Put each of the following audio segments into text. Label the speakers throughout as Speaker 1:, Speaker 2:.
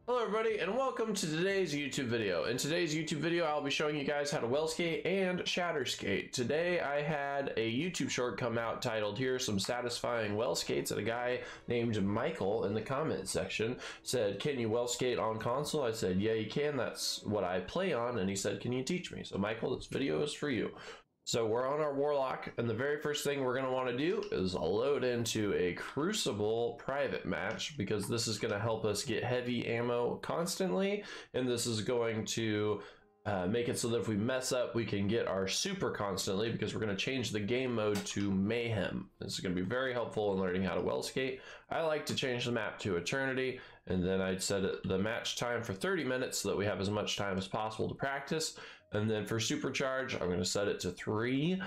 Speaker 1: Hello everybody and welcome to today's YouTube video. In today's YouTube video I'll be showing you guys how to WELLSKATE and SHATTERSKATE. Today I had a YouTube short come out titled "Here's Some Satisfying WELLSKATEs," and a guy named Michael in the comment section said, "Can you WELLSKATE on console?" I said, "Yeah, you can, that's what I play on," and he said, "Can you teach me?" So Michael, this video is for you. So we're on our Warlock, and the very first thing we're going to want to do is load into a Crucible private match, because this is going to help us get heavy ammo constantly, and this is going to make it so that if we mess up, we can get our super constantly, because we're going to change the game mode to Mayhem. This is going to be very helpful in learning how to WELLSKATE. I like to change the map to Eternity, and then I'd set the match time for 30 minutes so that we have as much time as possible to practice. And then for supercharge, I'm going to set it to 3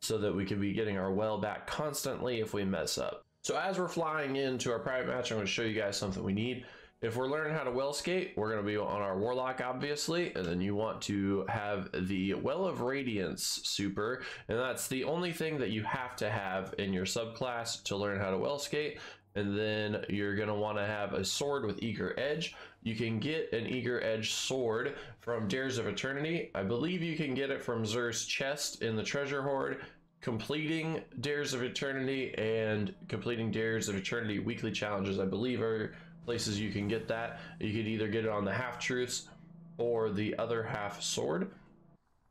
Speaker 1: so that we can be getting our well back constantly if we mess up. So as we're flying into our private match, I'm going to show you guys something we need. If we're learning how to WELLSKATE, we're going to be on our Warlock, obviously, and then you want to have the Well of Radiance super, and that's the only thing that you have to have in your subclass to learn how to WELLSKATE. And then you're going to want to have a sword with Eager Edge. You can get an Eager Edge sword from Dares of Eternity. I believe you can get it from Xur's chest in the treasure hoard. Completing Dares of Eternity and completing Dares of Eternity weekly challenges, I believe, are places you can get that. You could either get it on the Half Truths or the other half sword.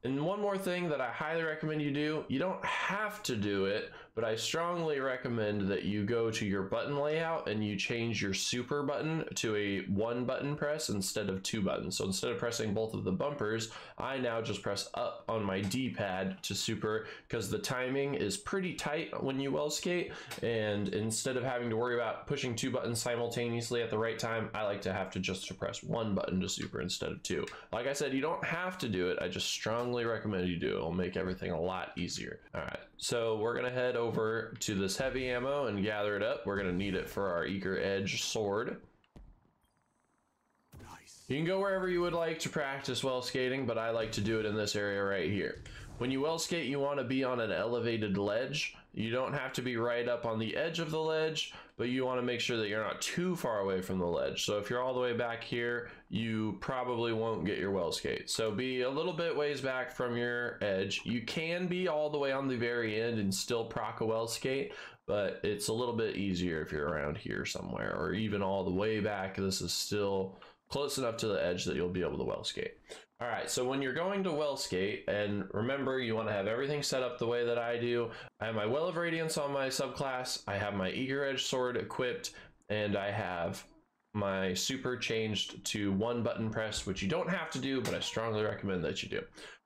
Speaker 1: And one more thing that I highly recommend you do, you don't have to do it, but I strongly recommend that you go to your button layout and you change your super button to a 1 button press instead of 2 buttons. So instead of pressing both of the bumpers, I now just press up on my D-pad to super, because the timing is pretty tight when you WELLSKATE, and instead of having to worry about pushing 2 buttons simultaneously at the right time, I like to have to just press 1 button to super instead of 2. Like I said, you don't have to do it, I just strongly recommend you do it. It'll make everything a lot easier. All right, so we're gonna head over to this heavy ammo and gather it up. We're gonna need it for our Eager Edge sword. Nice. You can go wherever you would like to practice WELLSKATing, but I like to do it in this area right here. When you WELLSKATE, you want to be on an elevated ledge. You don't have to be right up on the edge of the ledge, but you want to make sure that you're not too far away from the ledge. So if you're all the way back here, you probably won't get your WELLSKATE. So be a little bit ways back from your edge. You can be all the way on the very end and still proc a WELLSKATE, but it's a little bit easier if you're around here somewhere, or even all the way back. This is still close enough to the edge that you'll be able to WELLSKATE. All right, so when you're going to WELLSKATE, and remember, you want to have everything set up the way that I do. I have my Well of Radiance on my subclass, I have my Eager Edge sword equipped, and I have my super changed to 1 button press, which you don't have to do, but I strongly recommend that you do.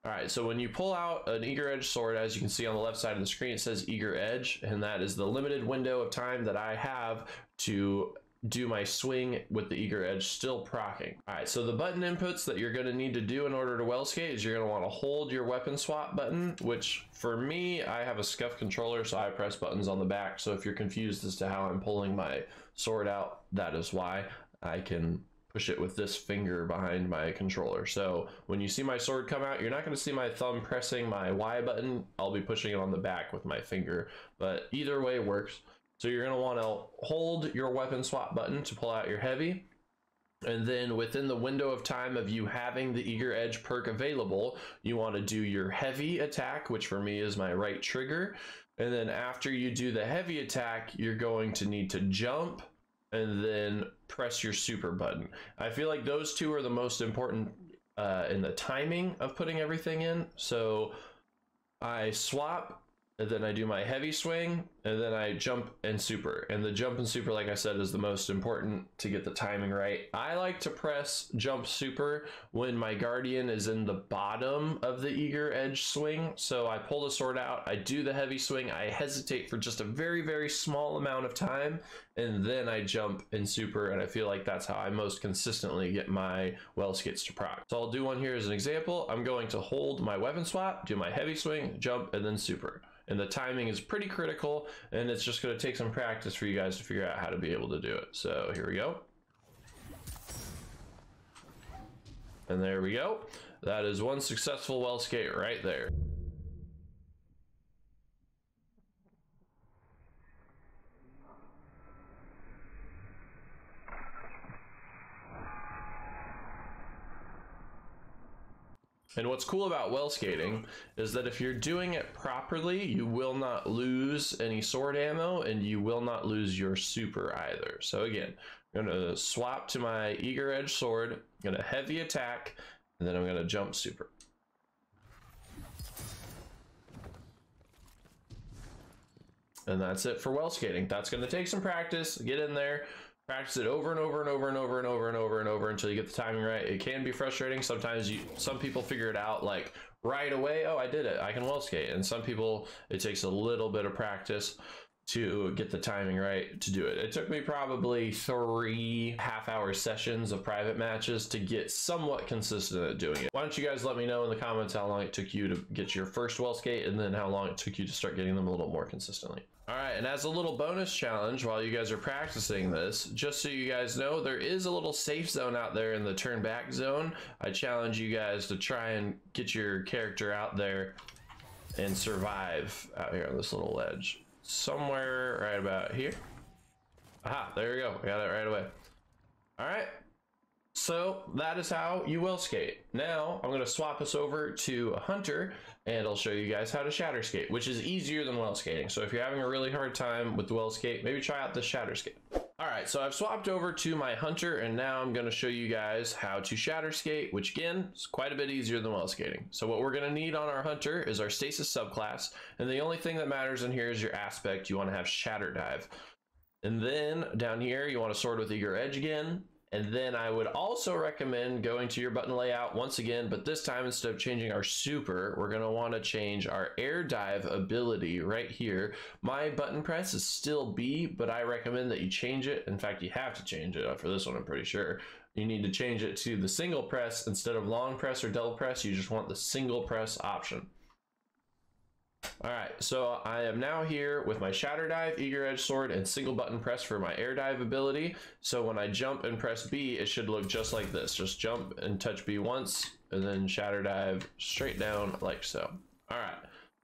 Speaker 1: All right, so when you pull out an Eager Edge sword, as you can see on the left side of the screen, it says Eager Edge, and that is the limited window of time that I have to do my swing with the Eager Edge still proccing. All right, so the button inputs that you're going to need to do in order to WELLSKATE is you're going to want to hold your weapon swap button, which for me, I have a scuff controller, so I press buttons on the back. So if you're confused as to how I'm pulling my sword out, that is why. I can push it with this finger behind my controller. So when you see my sword come out, you're not going to see my thumb pressing my Y button. I'll be pushing it on the back with my finger, but either way works. So you're going to want to hold your weapon swap button to pull out your heavy. And then within the window of time of you having the Eager Edge perk available, you want to do your heavy attack, which for me is my right trigger. And then after you do the heavy attack, you're going to need to jump and then press your super button. I feel like those two are the most important in the timing of putting everything in. So I swap, and then I do my heavy swing, and then I jump and super. And the jump and super, like I said, is the most important to get the timing right. I like to press jump super when my guardian is in the bottom of the Eager Edge swing. So I pull the sword out, I do the heavy swing, I hesitate for just a very, very small amount of time, and then I jump and super, and I feel like that's how I most consistently get my WELLSKATEs to proc. So I'll do one here as an example. I'm going to hold my weapon swap, do my heavy swing, jump, and then super. And the timing is pretty critical, and it's just going to take some practice for you guys to figure out how to be able to do it. So here we go. And there we go. That is one successful WELLSKATE right there. And what's cool about well skating is that if you're doing it properly, you will not lose any sword ammo and you will not lose your super either. So again, I'm gonna swap to my eager edge sword, I'm gonna heavy attack, and then I'm gonna jump super. And that's it for well skating. That's gonna take some practice, get in there, practice it over and over and over and over and over and over and over until you get the timing right. It can be frustrating. Sometimes some people figure it out like right away. Oh, I did it. I can well skate. And some people, it takes a little bit of practice to get the timing right to do it. It took me probably 3 half-hour sessions of private matches to get somewhat consistent at doing it. Why don't you guys let me know in the comments how long it took you to get your first well skate and then how long it took you to start getting them a little more consistently. All right, and as a little bonus challenge while you guys are practicing this, just so you guys know, there is a little safe zone out there in the turn back zone. I challenge you guys to try and get your character out there and survive out here on this little ledge. Somewhere right about here. Aha, there we go. Got it right away. All right. So that is how you well skate. Now I'm going to swap us over to a hunter and I'll show you guys how to shatter skate, which is easier than well skating. So if you're having a really hard time with the well skate, maybe try out the shatter skate. All right, so I've swapped over to my hunter and now I'm going to show you guys how to shatter skate, which again is quite a bit easier than well skating. So what we're going to need on our hunter is our stasis subclass, and the only thing that matters in here is your aspect. You want to have shatter dive, and then down here you want to sword with eager edge again. And then I would also recommend going to your button layout once again, but this time instead of changing our super, we're going to want to change our air dive ability right here. My button press is still B, but I recommend that you change it. In fact, you have to change it for this one, I'm pretty sure. You need to change it to the single press instead of long press or double press. You just want the single press option. All right, so I am now here with my shatter dive, eager edge sword, and single button press for my air dive ability. So when I jump and press B, it should look just like this. Just jump and touch B once, and then shatter dive straight down like so. All right,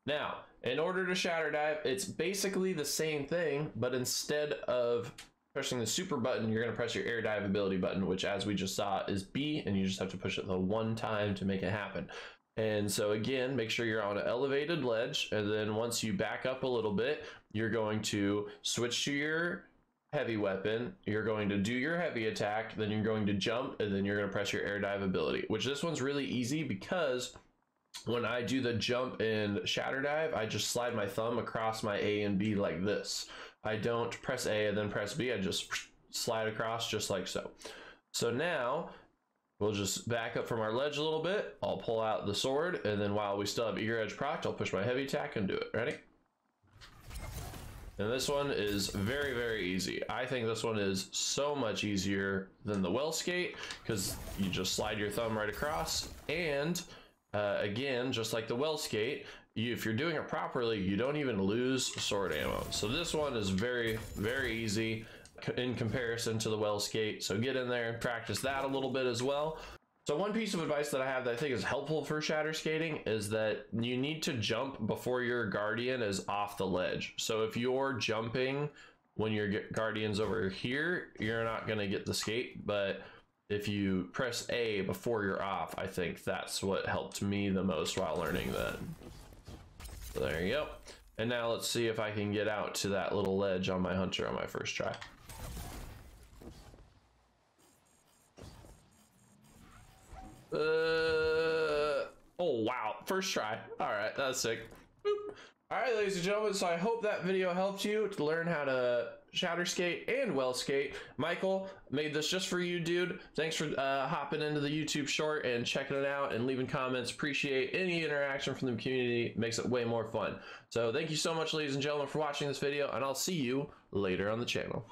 Speaker 1: now in order to shatter dive, it's basically the same thing, but instead of pressing the super button, you're gonna press your air dive ability button, which as we just saw is B, and you just have to push it the one time to make it happen. And so again, make sure you're on an elevated ledge, and then once you back up a little bit, you're going to switch to your heavy weapon, you're going to do your heavy attack, then you're going to jump, and then you're going to press your air dive ability, which this one's really easy because when I do the jump and shatter dive, I just slide my thumb across my A and B like this. I don't press A and then press B, I just slide across just like so. So now we'll just back up from our ledge a little bit. I'll pull out the sword, and then while we still have eager edge proc, I'll push my heavy attack and do it. Ready? And this one is very, very easy. I think this one is so much easier than the well skate because you just slide your thumb right across. And again, just like the well skate, if you're doing it properly, you don't even lose sword ammo. So this one is very, very easy in comparison to the well skate. So get in there and practice that a little bit as well. So one piece of advice that I have that I think is helpful for shatter skating is that you need to jump before your guardian is off the ledge. So if you're jumping when your guardian's over here, you're not going to get the skate, but if you press A before you're off, I think that's what helped me the most while learning that. So there you go. And now let's see if I can get out to that little ledge on my hunter on my first try. Oh wow, first try. All right, that's sick. Boop. All right, ladies and gentlemen, so I hope that video helped you to learn how to shatter skate and well skate. Michael made this just for you, dude. Thanks for hopping into the YouTube short and checking it out and leaving comments. Appreciate any interaction from the community. It makes it way more fun. So thank you so much, ladies and gentlemen, for watching this video, and I'll see you later on the channel.